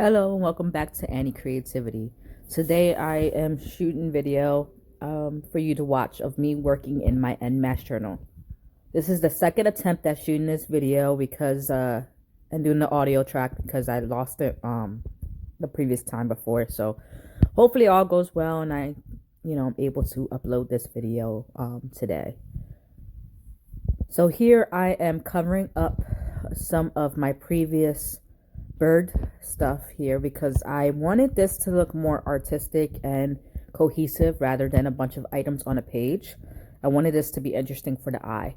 Hello and welcome back to Annie Creativity. Today I am shooting video for you to watch of me working in my Enmasse journal. This is the second attempt at shooting this video because and doing the audio track because I lost it the previous time before. So hopefully all goes well and I'm able to upload this video today. So here I am covering up some of my previous bird stuff here because I wanted this to look more artistic and cohesive rather than a bunch of items on a page. I wanted this to be interesting for the eye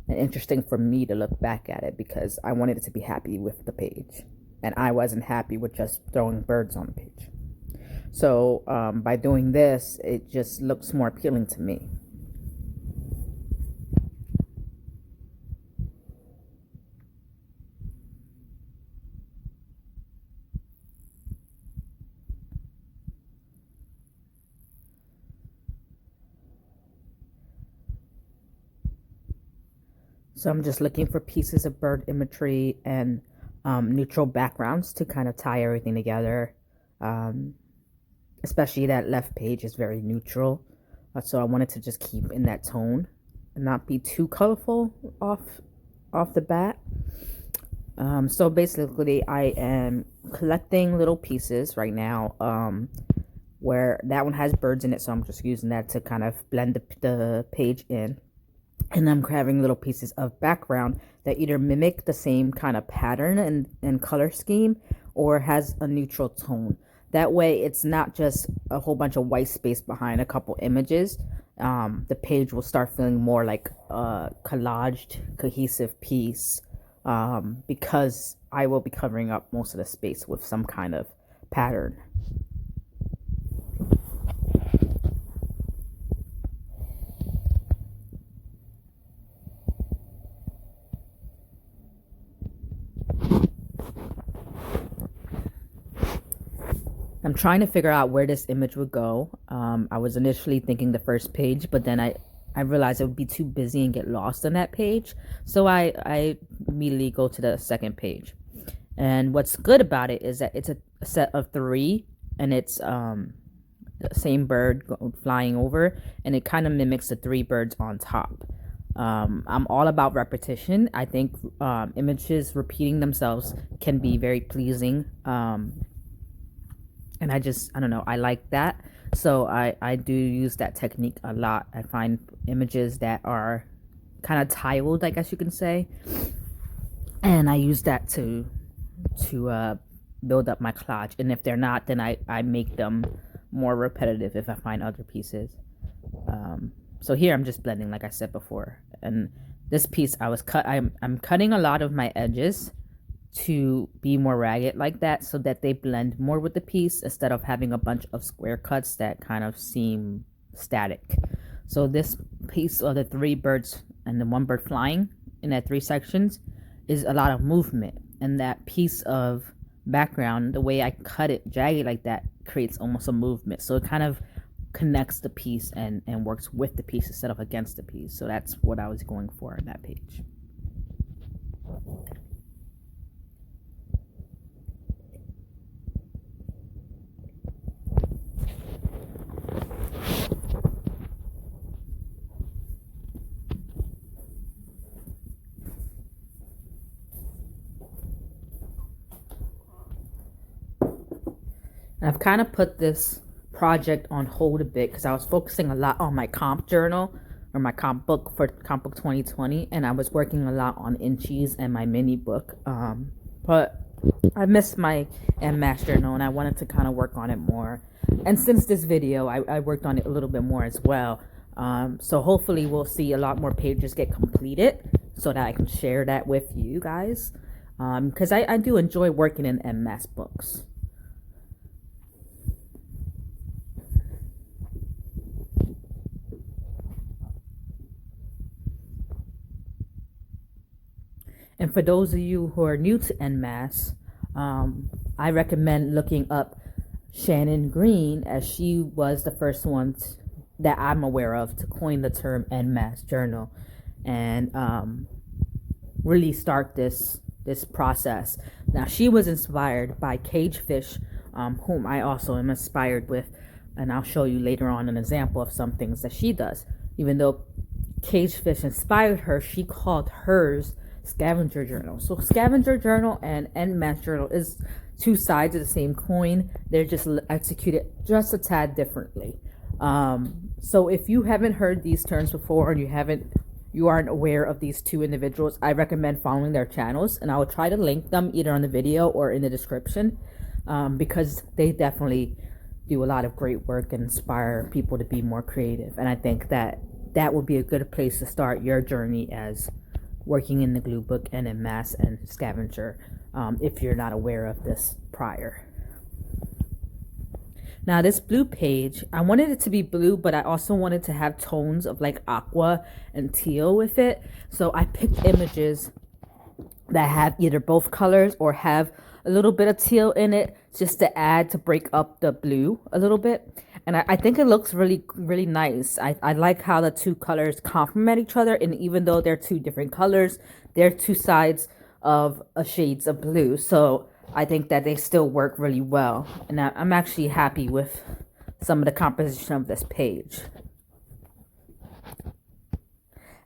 and interesting for me to look back at it because I wanted it to be happy with the page and I wasn't happy with just throwing birds on the page. So by doing this, it just looks more appealing to me. So I'm just looking for pieces of bird imagery and neutral backgrounds to kind of tie everything together. Especially that left page is very neutral. So I wanted to just keep in that tone and not be too colorful off the bat. So basically I am collecting little pieces right now where that one has birds in it. So I'm just using that to kind of blend the page in. And I'm grabbing little pieces of background that either mimic the same kind of pattern and color scheme or has a neutral tone. That way it's not just a whole bunch of white space behind a couple images. The page will start feeling more like a collaged, cohesive piece because I will be covering up most of the space with some kind of pattern. I'm trying to figure out where this image would go. I was initially thinking the first page, but then I realized it would be too busy and get lost on that page. So I immediately go to the second page. And what's good about it is that it's a set of 3 and it's the same bird flying over and it kind of mimics the 3 birds on top. I'm all about repetition. I think images repeating themselves can be very pleasing. And I don't know, I like that. So I do use that technique a lot. I find images that are kind of tiled, I guess you can say. And I use that to build up my collage. And if they're not, then I make them more repetitive if I find other pieces. So here I'm just blending, like I said before. And this piece I'm cutting a lot of my edges to be more ragged like that so that they blend more with the piece instead of having a bunch of square cuts that kind of seem static. So this piece of the 3 birds and the 1 bird flying in that 3 sections is a lot of movement, and that piece of background, the way I cut it jagged like that, creates almost a movement. So it kind of connects the piece and works with the piece instead of against the piece. So that's what I was going for in that page. I've kind of put this project on hold a bit because I was focusing a lot on my comp journal or my comp book for comp book 2020, and I was working a lot on Enmasse and my mini book. But I missed my Enmasse journal and I wanted to kind of work on it more. And since this video, I worked on it a little bit more as well. So hopefully we'll see a lot more pages get completed so that I can share that with you guys. Because I do enjoy working in Enmasse books. And for those of you who are new to Enmasse, I recommend looking up Shannon Green, as she was the first one that I'm aware of to coin the term Enmasse journal and really start this this process. Now, she was inspired by kagedfish, whom I also am inspired with, and I'll show you later on an example of some things that she does. Even though kagedfish inspired her, she called hers scavenger journal. So scavenger journal and Enmasse journal is two sides of the same coin. They're just executed just a tad differently. So if you haven't heard these terms before, and you aren't aware of these two individuals, I recommend following their channels, and I will try to link them either on the video or in the description, because they definitely do a lot of great work and inspire people to be more creative. And I think that would be a good place to start your journey as working in the glue book and Enmasse and scavenger, if you're not aware of this prior. Now, this blue page, I wanted it to be blue, but I also wanted to have tones of like aqua and teal with it. So I picked images that have either both colors or have a little bit of teal in it, just to break up the blue a little bit. And I think it looks really, really nice. I like how the two colors complement each other. And even though they're two different colors, they're two sides of shades of blue. So I think that they still work really well. And I'm actually happy with some of the composition of this page.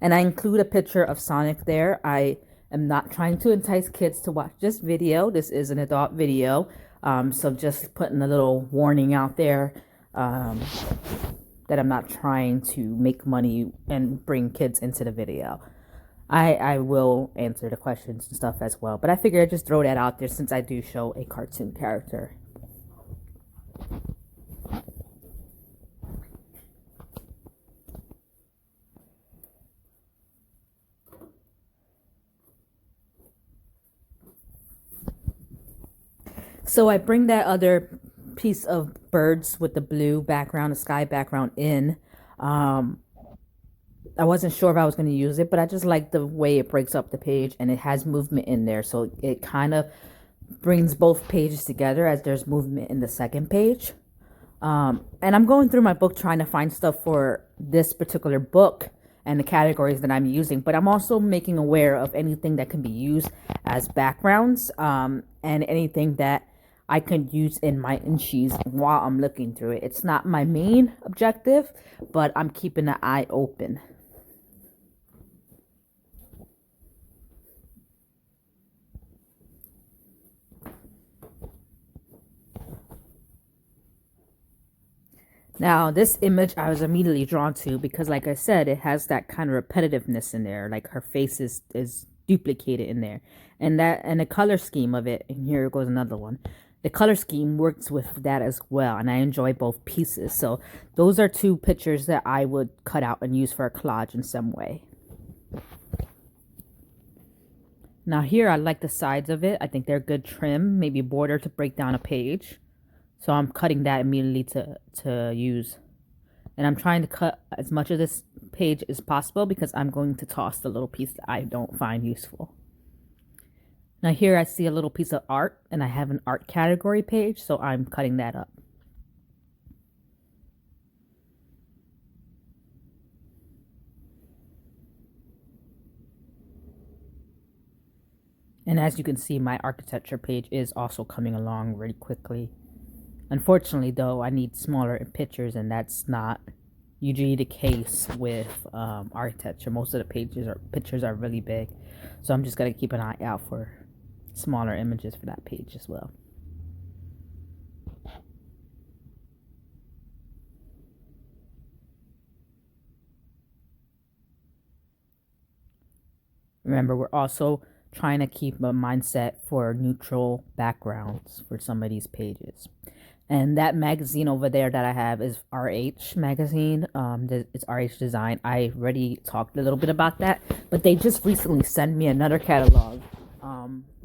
And I include a picture of Sonic there. I am not trying to entice kids to watch this video. This is an adult video. So just putting a little warning out there, that I'm not trying to make money and bring kids into the video. I will answer the questions and stuff as well, but I figured I'd just throw that out there since I do show a cartoon character. So I bring that other piece of birds with the blue background, the sky background in. I wasn't sure if I was going to use it, but I just like the way it breaks up the page, and it has movement in there. So it kind of brings both pages together as there's movement in the second page. And I'm going through my book trying to find stuff for this particular book and the categories that I'm using, but I'm also making aware of anything that can be used as backgrounds, and anything that I can use in my inchies while I'm looking through it. It's not my main objective, but I'm keeping an eye open. Now, this image I was immediately drawn to because, like I said, it has that kind of repetitiveness in there. Like her face is duplicated in there. And the color scheme of it, and here goes another one. The color scheme works with that as well, and I enjoy both pieces. So those are two pictures that I would cut out and use for a collage in some way. Now here, I like the sides of it. I think they're good trim, maybe border to break down a page. So I'm cutting that immediately to use. And I'm trying to cut as much of this page as possible because I'm going to toss the little piece that I don't find useful. Now here I see a little piece of art, and I have an art category page, so I'm cutting that up. And as you can see, my architecture page is also coming along really quickly. Unfortunately, though, I need smaller pictures, and that's not usually the case with architecture. Most of the pictures are really big, so I'm just going to keep an eye out for smaller images for that page as well. Remember, we're also trying to keep a mindset for neutral backgrounds for some of these pages. And that magazine over there that I have is RH magazine. It's RH Design. I already talked a little bit about that, but they just recently sent me another catalog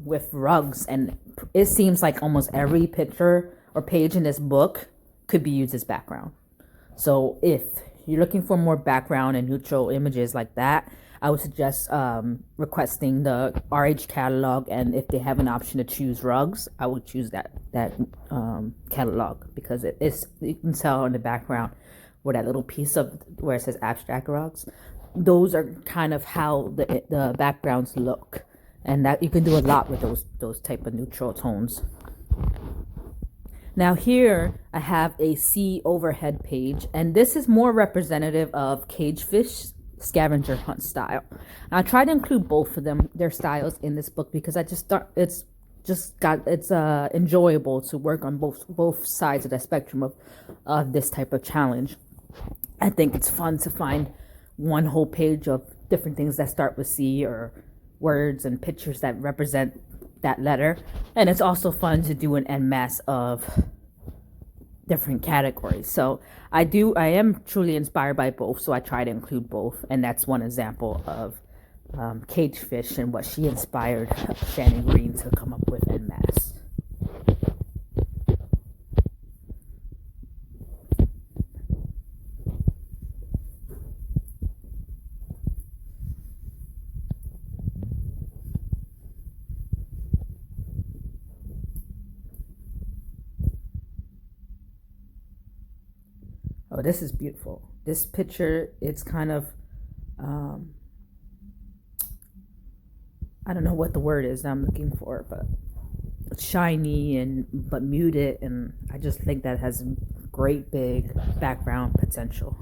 with rugs, and it seems like almost every picture or page in this book could be used as background. So if you're looking for more background and neutral images like that, I would suggest requesting the RH catalog, and if they have an option to choose rugs, I would choose that catalog, because you can tell in the background where that little piece of where it says abstract rugs, those are kind of how the backgrounds look. And that you can do a lot with those type of neutral tones. Now here I have a sea overhead page, and this is more representative of kagedfish scavenger hunt style. And I try to include both of them, their styles, in this book because I just thought it's enjoyable to work on both sides of the spectrum of this type of challenge. I think it's fun to find one whole page of different things that start with C, or words and pictures that represent that letter. And it's also fun to do an enmasse of different categories. So I am truly inspired by both, so I try to include both. And that's one example of kagedfish and what she inspired Shannon Green to come up with Enmasse. Oh, this is beautiful. This picture, it's kind of I don't know what the word is that I'm looking for, but it's shiny but muted, and I just think that has great big background potential.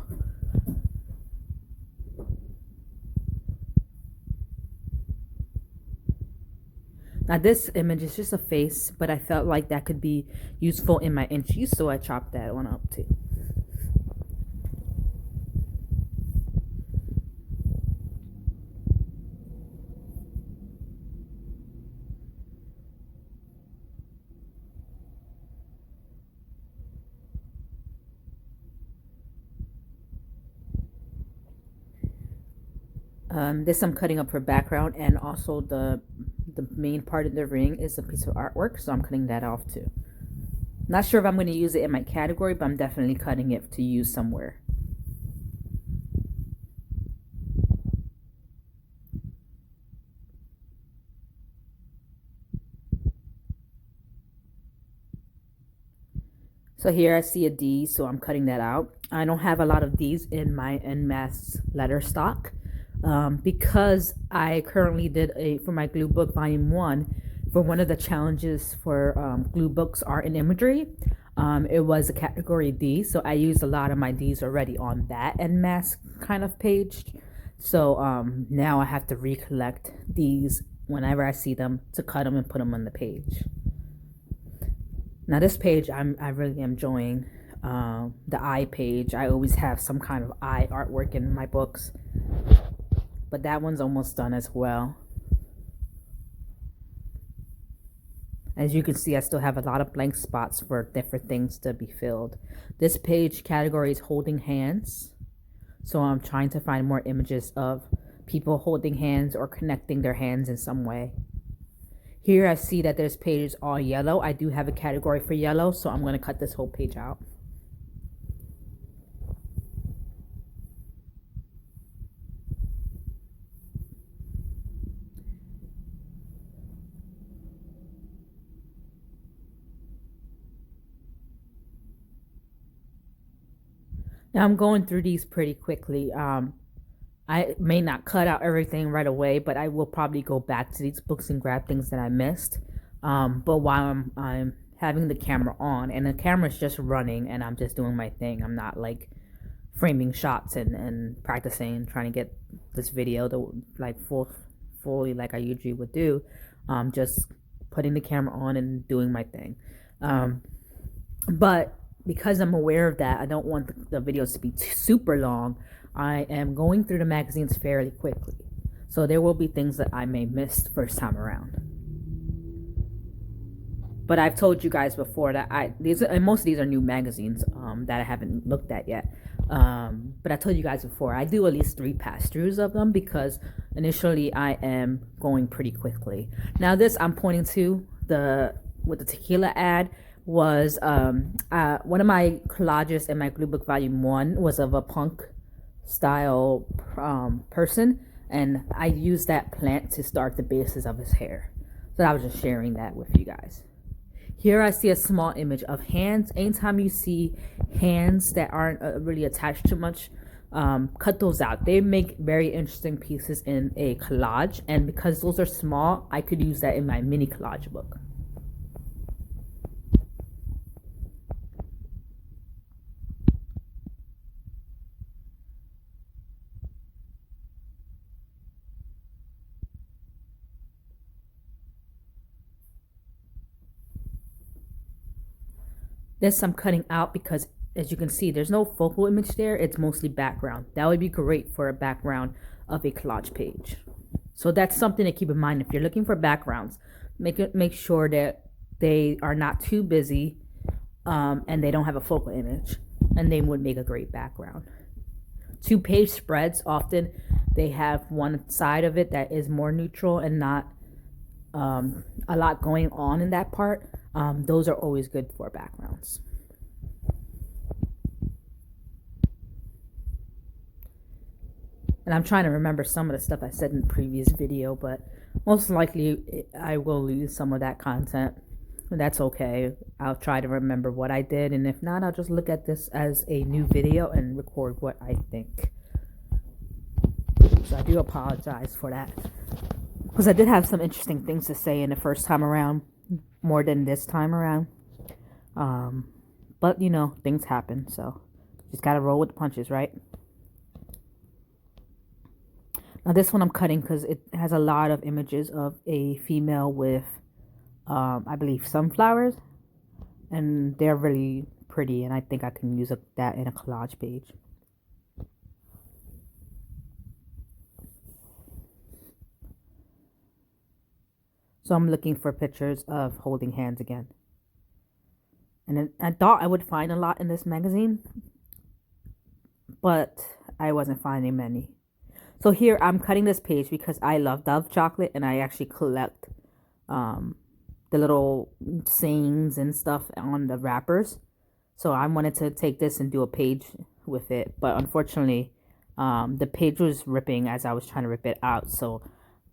Now this image is just a face, but I felt like that could be useful in my inchies, so I chopped that one up too. This I'm cutting up for background, and also the main part of the ring is a piece of artwork, so I'm cutting that off too. Not sure if I'm going to use it in my category, but I'm definitely cutting it to use somewhere. So here I see a D, so I'm cutting that out. I don't have a lot of D's in my Enmasse letter stock. Because I currently did for my glue book volume 1, for one of the challenges for glue books, art and imagery, it was a category D, so I used a lot of my D's already on that Enmasse kind of page. So now I have to recollect these whenever I see them to cut them and put them on the page. Now this page I really am enjoying. The eye page, I always have some kind of eye artwork in my books, but that one's almost done as well. As you can see, I still have a lot of blank spots for different things to be filled. This page category is holding hands, so I'm trying to find more images of people holding hands or connecting their hands in some way. Here I see that there's pages all yellow. I do have a category for yellow, so I'm going to cut this whole page out. Now I'm going through these pretty quickly. I may not cut out everything right away, but I will probably go back to these books and grab things that I missed. But while I'm having the camera on, and the camera's just running and I'm just doing my thing, I'm not like framing shots and practicing, trying to get this video to like fully like I usually would do. Just putting the camera on and doing my thing. But because I'm aware of that, I don't want the videos to be super long. I am going through the magazines fairly quickly, so there will be things that I may miss the first time around. But I've told you guys before that most of these are new magazines that I haven't looked at yet. But I told you guys before, I do at least 3 pass-throughs of them because initially I am going pretty quickly. Now this I'm pointing to with the tequila ad was one of my collages in my glue book volume 1 was of a punk style person, and I used that plant to start the basis of his hair. So I was just sharing that with you guys. Here I see a small image of hands. Anytime you see hands that aren't really attached to much, cut those out. They make very interesting pieces in a collage, and because those are small, I could use that in my mini collage book. This I'm cutting out because, as you can see, there's no focal image there. It's mostly background. That would be great for a background of a collage page. So that's something to keep in mind. If you're looking for backgrounds, make sure that they are not too busy, and they don't have a focal image, and they would make a great background. 2-page spreads, often they have one side of it that is more neutral and not a lot going on in that part. Those are always good for backgrounds. And I'm trying to remember some of the stuff I said in the previous video, but most likely I will lose some of that content. That's okay. I'll try to remember what I did, and if not, I'll just look at this as a new video and record what I think. So I do apologize for that, because I did have some interesting things to say in the first time around, more than this time around. But you know, things happen, so just gotta roll with the punches, right? Now this one I'm cutting because it has a lot of images of a female with, I believe, sunflowers, and they're really pretty, and I think I can use that in a collage page. So I'm looking for pictures of holding hands again. And then I thought I would find a lot in this magazine, but I wasn't finding many. So here I'm cutting this page because I love Dove chocolate, and I actually collect the little sayings and stuff on the wrappers. So I wanted to take this and do a page with it, but unfortunately the page was ripping as I was trying to rip it out. So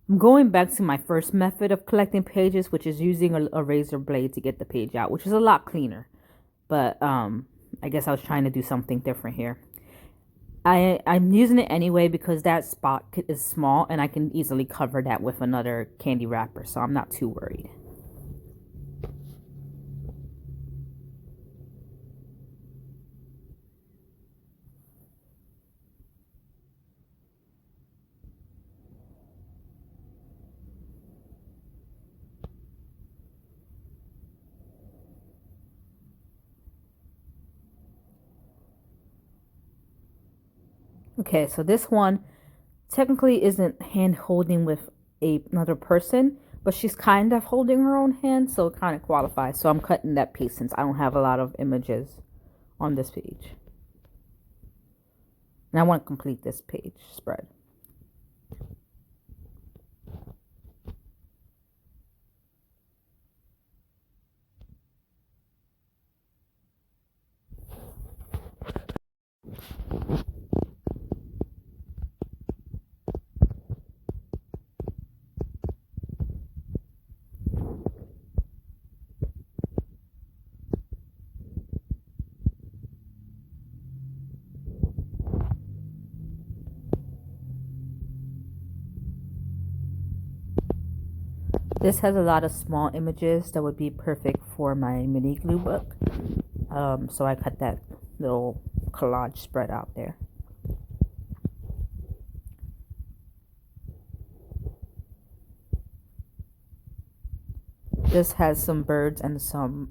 I'm going back to my first method of collecting pages, which is using a razor blade to get the page out, which is a lot cleaner. But I guess I was trying to do something different here. I'm using it anyway because that spot is small, and I can easily cover that with another candy wrapper, so I'm not too worried. Okay, so this one technically isn't hand holding with another person, but she's kind of holding her own hand, so it kind of qualifies. So I'm cutting that piece since I don't have a lot of images on this page. And I want to complete this page spread. This has a lot of small images that would be perfect for my mini glue book. So I cut that little collage spread out there. This has some birds and some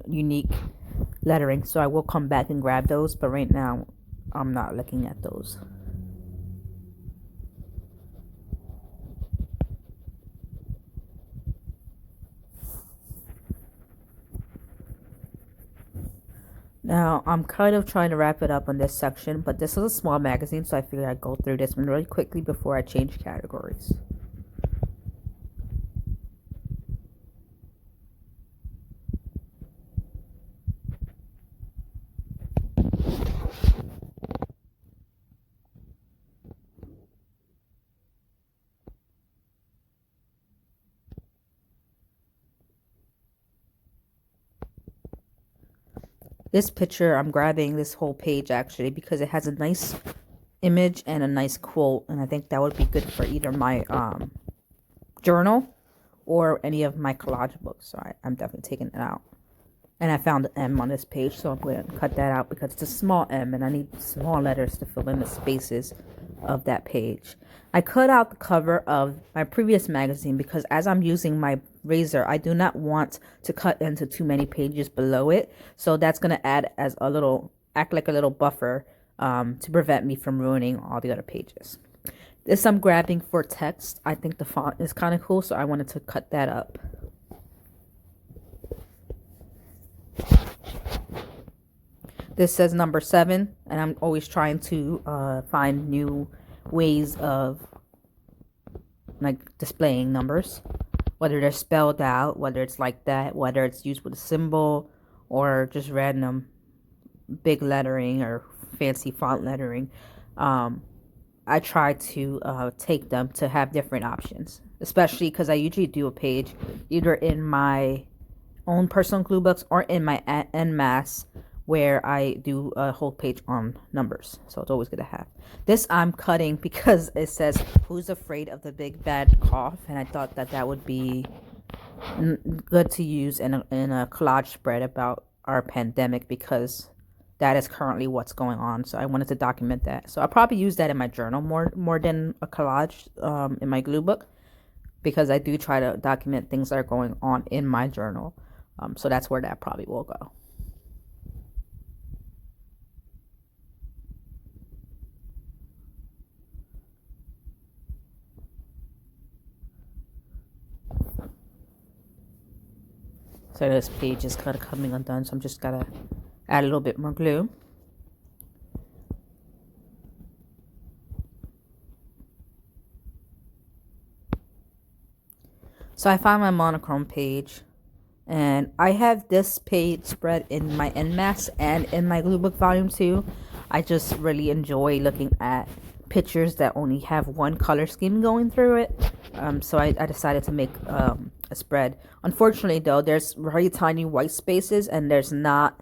unique lettering, so I will come back and grab those, but right now I'm not looking at those. Now, I'm kind of trying to wrap it up on this section, but this is a small magazine, so I figured I'd go through this one really quickly before I change categories. This picture, I'm grabbing this whole page actually because it has a nice image and a nice quote, and I think that would be good for either my journal or any of my collage books. So I'm definitely taking it out. And I found an M on this page, so I'm going to cut that out because it's a small M and I need small letters to fill in the spaces of that page. I cut out the cover of my previous magazine because as I'm using my razor, I do not want to cut into too many pages below it. So that's going to act like a little buffer to prevent me from ruining all the other pages. This I'm grabbing for text. I think the font is kind of cool, so I wanted to cut that up. This says number 7, and I'm always trying to find new ways of like displaying numbers, whether they're spelled out, whether it's like that, whether it's used with a symbol or just random big lettering or fancy font lettering. I try to take them to have different options, especially because I usually do a page either in my own personal glue books or in my Enmasse, where I do a whole page on numbers. So it's always good to have. This I'm cutting because it says, "Who's afraid of the big bad cough?" And I thought that would be good to use in a collage spread about our pandemic, because that is currently what's going on. So I wanted to document that. So I'll probably use that in my journal more than a collage in my glue book, because I do try to document things that are going on in my journal. So that's where that probably will go. So this page is kind of coming undone, so I'm just gotta add a little bit more glue. So I found my monochrome page, and I have this page spread in my Enmasse and in my glue book volume 2. I just really enjoy looking at pictures that only have one color scheme going through it. So I decided to make a spread. Unfortunately though, there's very tiny white spaces and there's not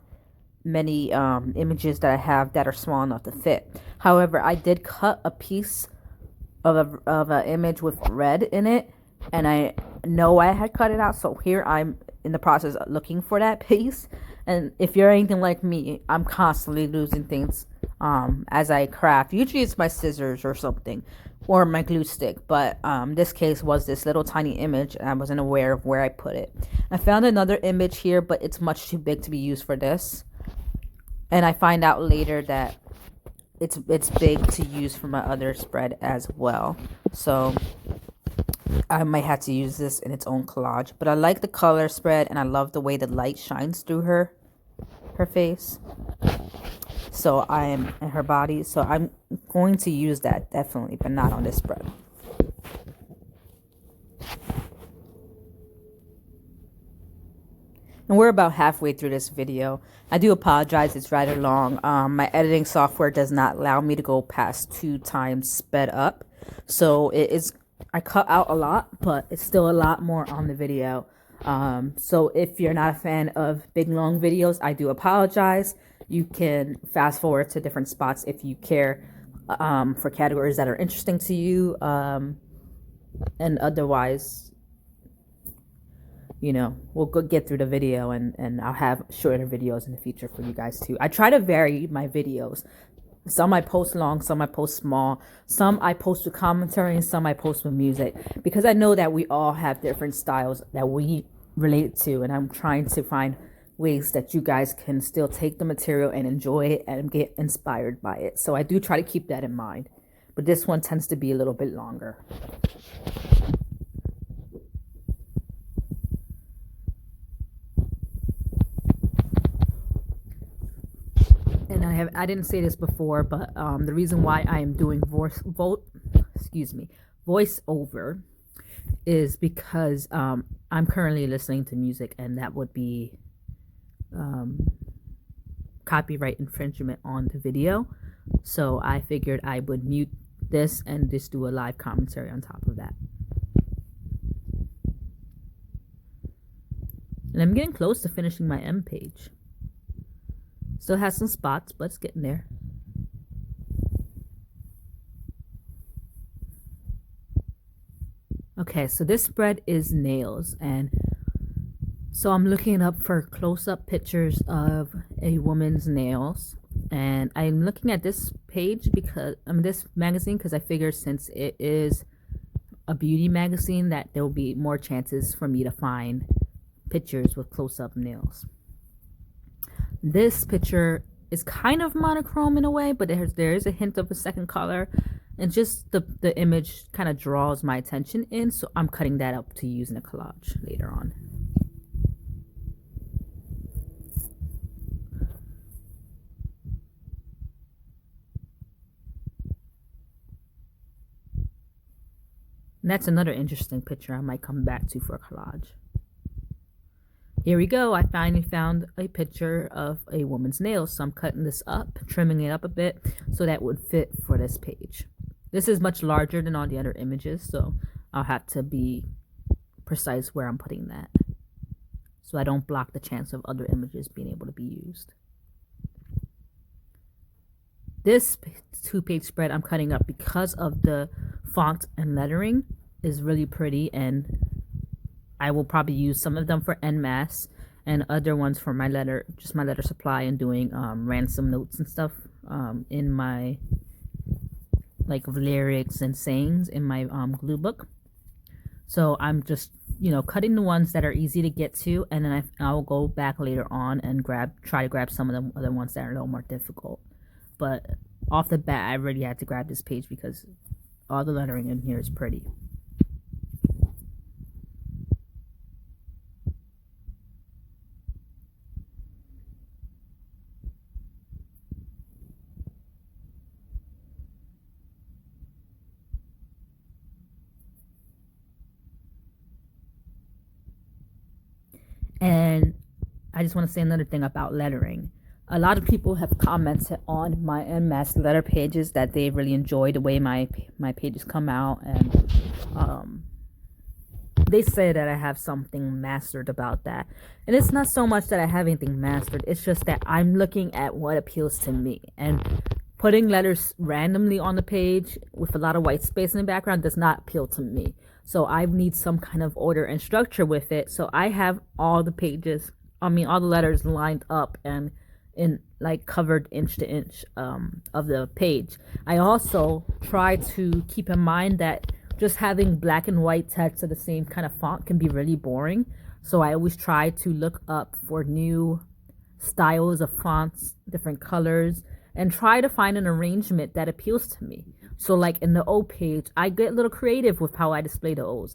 many images that I have that are small enough to fit. However, I did cut a piece of an image with red in it, and I know I had cut it out, so here I'm in the process of looking for that piece. And if you're anything like me, I'm constantly losing things as I craft. Usually it's my scissors or something, or my glue stick, but this case was this little tiny image and I wasn't aware of where I put it. I found another image here, but it's much too big to be used for this, and I find out later that it's big to use for my other spread as well. So I might have to use this in its own collage. But I like the color spread, and I love the way the light shines through her face. So and her body. So I'm going to use that definitely, but not on this spread. And we're about halfway through this video. I do apologize, it's rather long. My editing software does not allow me to go past 2 times sped up. So I cut out a lot, but it's still a lot more on the video. So if you're not a fan of big long videos, I do apologize. You can fast forward to different spots if you care for categories that are interesting to you. And otherwise, you know, we'll get through the video, and I'll have shorter videos in the future for you guys too. I try to vary my videos. Some I post long, some I post small, some I post with commentary, and some I post with music, because I know that we all have different styles that we relate to, and I'm trying to find ways that you guys can still take the material and enjoy it and get inspired by it. So I do try to keep that in mind, but this one tends to be a little bit longer. And I didn't say this before, but the reason why I am doing voiceover is because I'm currently listening to music, and that would be copyright infringement on the video. So I figured I would mute this and just do a live commentary on top of that. And I'm getting close to finishing my M page. Still has some spots, but it's getting there. Okay, so this spread is nails, and so I'm looking up for close-up pictures of a woman's nails, and I'm looking at this page because this magazine because I figure since it is a beauty magazine that there will be more chances for me to find pictures with close-up nails. This picture is kind of monochrome in a way, but there is a hint of a second color, and just the image kind of draws my attention in, so I'm cutting that up to use in a collage later on. And that's another interesting picture I might come back to for a collage. Here we go. I finally found a picture of a woman's nails. So I'm cutting this up, trimming it up a bit so that would fit for this page. This is much larger than all the other images, so I'll have to be precise where I'm putting that, so I don't block the chance of other images being able to be used. This 2-page spread I'm cutting up because of the font and lettering is really pretty, and I will probably use some of them for Enmasse and other ones for my letter supply and doing ransom notes and stuff in my like lyrics and sayings in my glue book. So I'm just cutting the ones that are easy to get to, and then I will go back later on and try to grab some of the other ones that are a little more difficult. But off the bat, I really had to grab this page because all the lettering in here is pretty. And I just want to say another thing about lettering. A lot of people have commented on my Enmasse letter pages that they really enjoy the way my pages come out, and they say that I have something mastered about that. And it's not so much that I have anything mastered, it's just that I'm looking at what appeals to me, and putting letters randomly on the page with a lot of white space in the background does not appeal to me. So I need some kind of order and structure with it. So I have all the letters lined up and in like covered inch to inch of the page. I also try to keep in mind that just having black and white text of the same kind of font can be really boring. So I always try to look up for new styles of fonts, different colors, and try to find an arrangement that appeals to me. So like in the O page, I get a little creative with how I display the O's.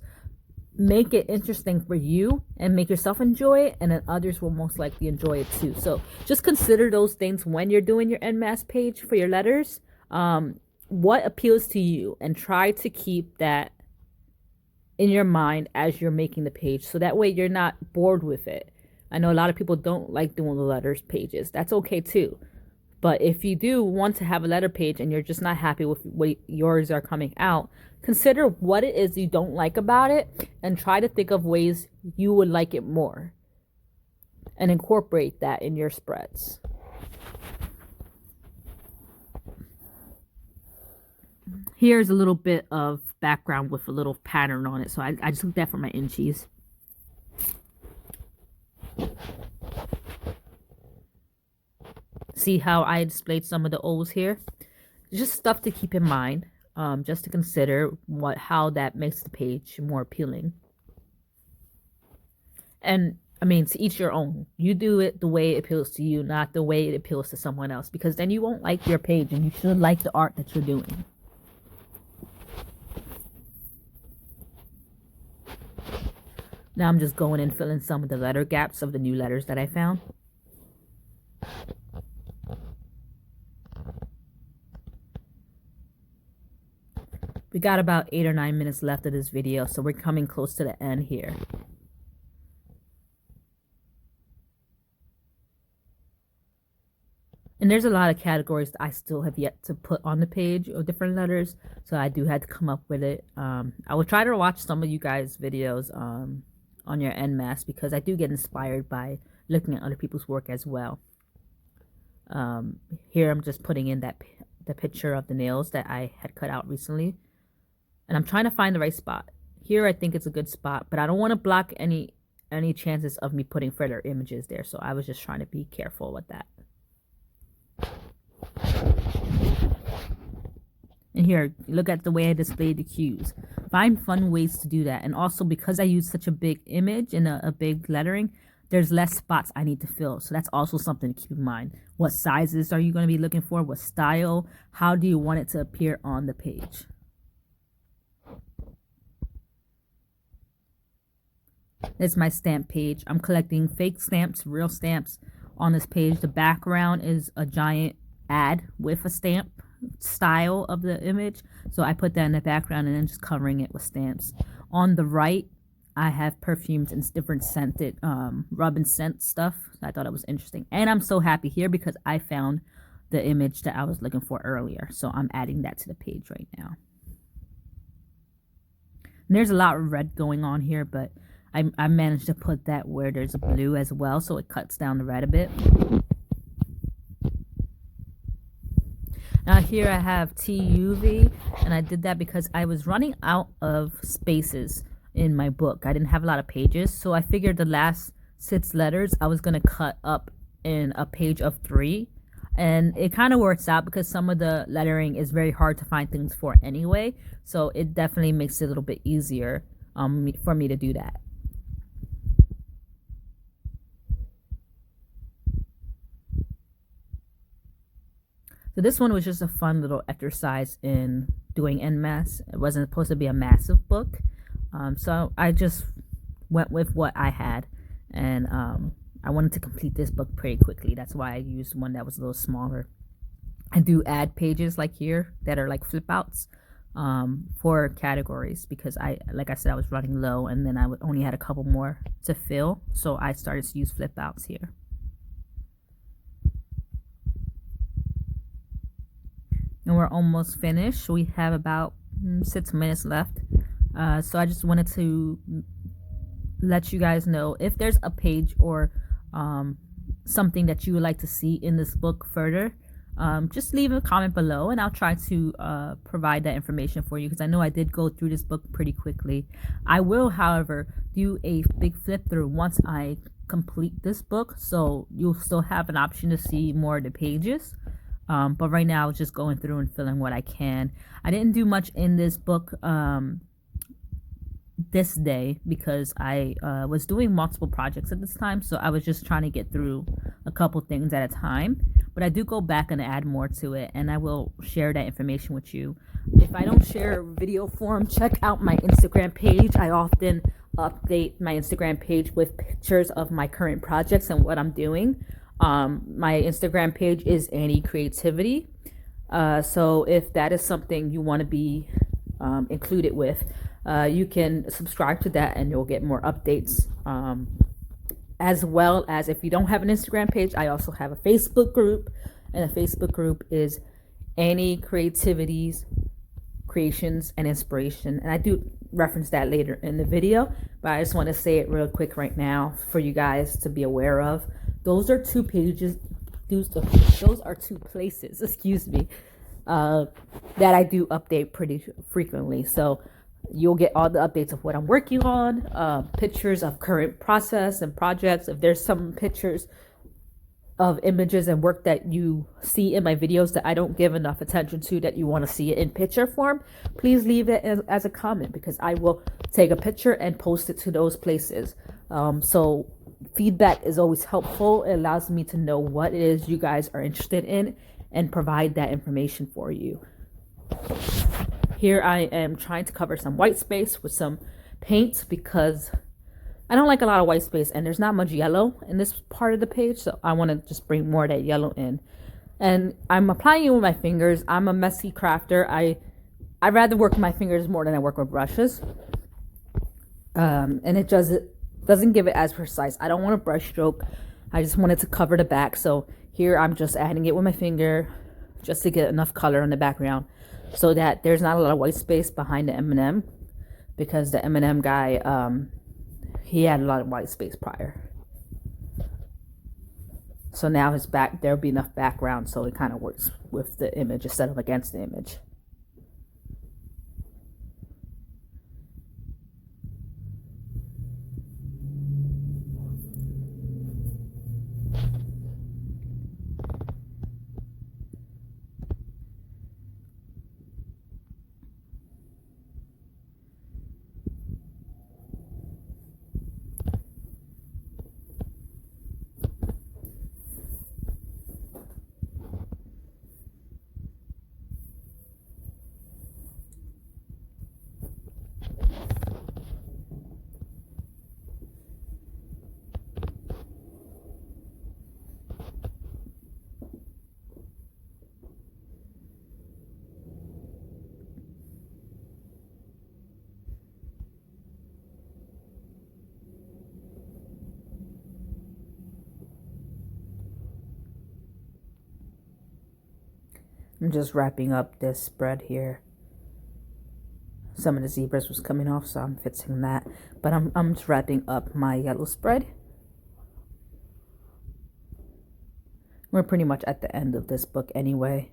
Make it interesting for you and make yourself enjoy it, and then others will most likely enjoy it too. So just consider those things when you're doing your Enmasse page for your letters. What appeals to you, and try to keep that in your mind as you're making the page, so that way you're not bored with it. I know a lot of people don't like doing the letters pages. That's okay too. But if you do want to have a letter page and you're just not happy with what yours are coming out, consider what it is you don't like about it and try to think of ways you would like it more and incorporate that in your spreads. Here's a little bit of background with a little pattern on it. So I just looked at for my inchies. See how I displayed some of the O's here? Just stuff to keep in mind, just to consider how that makes the page more appealing. And I mean, to each your own. You do it the way it appeals to you, not the way it appeals to someone else, because then you won't like your page, and you should like the art that you're doing. Now I'm just going and filling some of the letter gaps of the new letters that I found. We got about 8 or 9 minutes left of this video, so we're coming close to the end here. And there's a lot of categories that I still have yet to put on the page of different letters, so I do have to come up with it. I will try to watch some of you guys' videos on your Enmasse, because I do get inspired by looking at other people's work as well. Here I'm just putting in the picture of the nails that I had cut out recently. And I'm trying to find the right spot. Here I think it's a good spot, but I don't want to block any chances of me putting further images there. So I was just trying to be careful with that. And here, look at the way I displayed the cues. Find fun ways to do that. And also because I use such a big image and a big lettering, there's less spots I need to fill. So that's also something to keep in mind. What sizes are you going to be looking for? What style? How do you want it to appear on the page? This is my stamp page. I'm collecting fake stamps, real stamps on this page. The background is a giant ad with a stamp style of the image. So I put that in the background and then just covering it with stamps. On the right, I have perfumes and different scented rub and scent stuff. I thought it was interesting. And I'm so happy here because I found the image that I was looking for earlier. So I'm adding that to the page right now. And there's a lot of red going on here, but I managed to put that where there's a blue as well, so it cuts down the red a bit. Now here I have TUV, and I did that because I was running out of spaces in my book. I didn't have a lot of pages, so I figured the last 6 letters I was going to cut up in a page of 3. And it kind of works out because some of the lettering is very hard to find things for anyway, so it definitely makes it a little bit easier for me to do that. So this one was just a fun little exercise in doing Enmasse. It wasn't supposed to be a massive book. So I just went with what I had. And I wanted to complete this book pretty quickly. That's why I used one that was a little smaller. I do add pages like here that are like flip outs for categories because like I said, I was running low and then I only had a couple more to fill. So I started to use flip outs here. And we're almost finished. We have about 6 minutes left. So I just wanted to let you guys know if there's a page or something that you would like to see in this book further, just leave a comment below and I'll try to provide that information for you because I know I did go through this book pretty quickly. I will, however, do a big flip through once I complete this book, so you'll still have an option to see more of the pages. But right now I was just going through and filling what I can. I didn't do much in this book this day because I was doing multiple projects at this time, so I was just trying to get through a couple things at a time. But I do go back and add more to it, and I will share that information with you. If I don't share video form, check out my Instagram page. I often update my Instagram page with pictures of my current projects and what I'm doing. My Instagram page is Annie Creativity. So if that is something you want to be included with, you can subscribe to that and you'll get more updates. As well as if you don't have an Instagram page, I also have a Facebook group, and the Facebook group is Annie Creativities, Creations, and Inspiration. And I do reference that later in the video, but I just want to say it real quick right now for you guys to be aware of. Those are 2 pages, those are 2 places, excuse me, that I do update pretty frequently. So you'll get all the updates of what I'm working on, pictures of current process and projects. If there's some pictures of images and work that you see in my videos that I don't give enough attention to, that you want to see it in picture form, please leave it as a comment because I will take a picture and post it to those places. So feedback is always helpful. It allows me to know what it is you guys are interested in and provide that information for you. Here I am trying to cover some white space with some paint because I don't like a lot of white space and there's not much yellow in this part of the page, so I want to just bring more of that yellow in. And I'm applying it with my fingers. I'm a messy crafter. I rather work with my fingers more than I work with brushes. And it doesn't give it as precise. I don't want a brush stroke. I just wanted to cover the back. So here I'm just adding it with my finger just to get enough color on the background so that there's not a lot of white space behind the M&M, because the M&M guy, he had a lot of white space prior. So now his back, there'll be enough background so it kind of works with the image instead of against the image. I'm just wrapping up this spread here. Some of the zebras was coming off, so I'm fixing that. But I'm just wrapping up my yellow spread. We're pretty much at the end of this book anyway.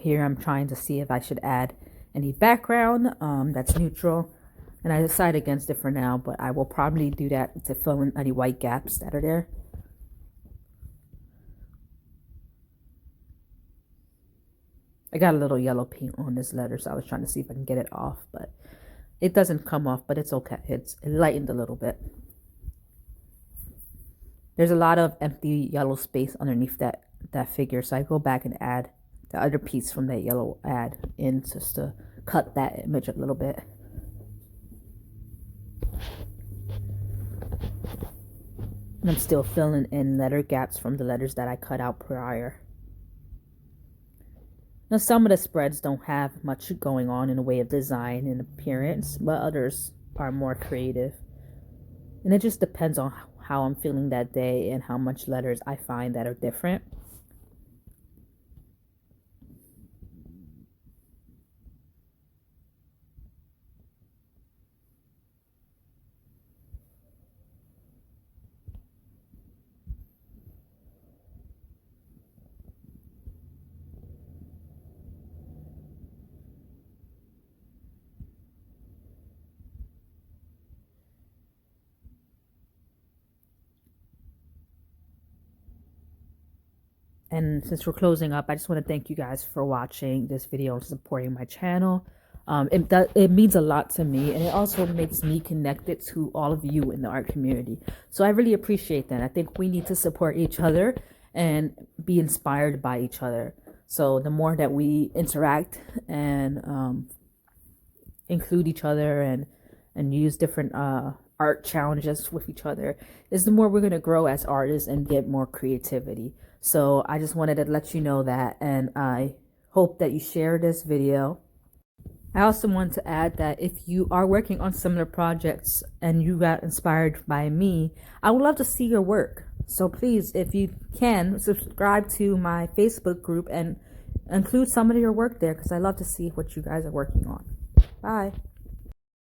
Here I'm trying to see if I should add any background that's neutral. And I decided against it for now, but I will probably do that to fill in any white gaps that are there. I got a little yellow paint on this letter, so I was trying to see if I can get it off, but it doesn't come off, but it's okay. It lightened a little bit. There's a lot of empty yellow space underneath that figure, so I go back and add the other piece from that yellow ad in just to cut that image a little bit. And I'm still filling in letter gaps from the letters that I cut out prior. Now, some of the spreads don't have much going on in the way of design and appearance, but others are more creative. And it just depends on how I'm feeling that day and how much letters I find that are different. And since we're closing up, I just want to thank you guys for watching this video and supporting my channel. It means a lot to me, and it also makes me connected to all of you in the art community. So I really appreciate that. I think we need to support each other and be inspired by each other. So the more that we interact and include each other and use different art challenges with each other, is the more we're going to grow as artists and get more creativity. So I just wanted to let you know that, and I hope that you share this video. I also want to add that if you are working on similar projects and you got inspired by me, I would love to see your work. So please, if you can, subscribe to my Facebook group and include some of your work there, because I love to see what you guys are working on. Bye.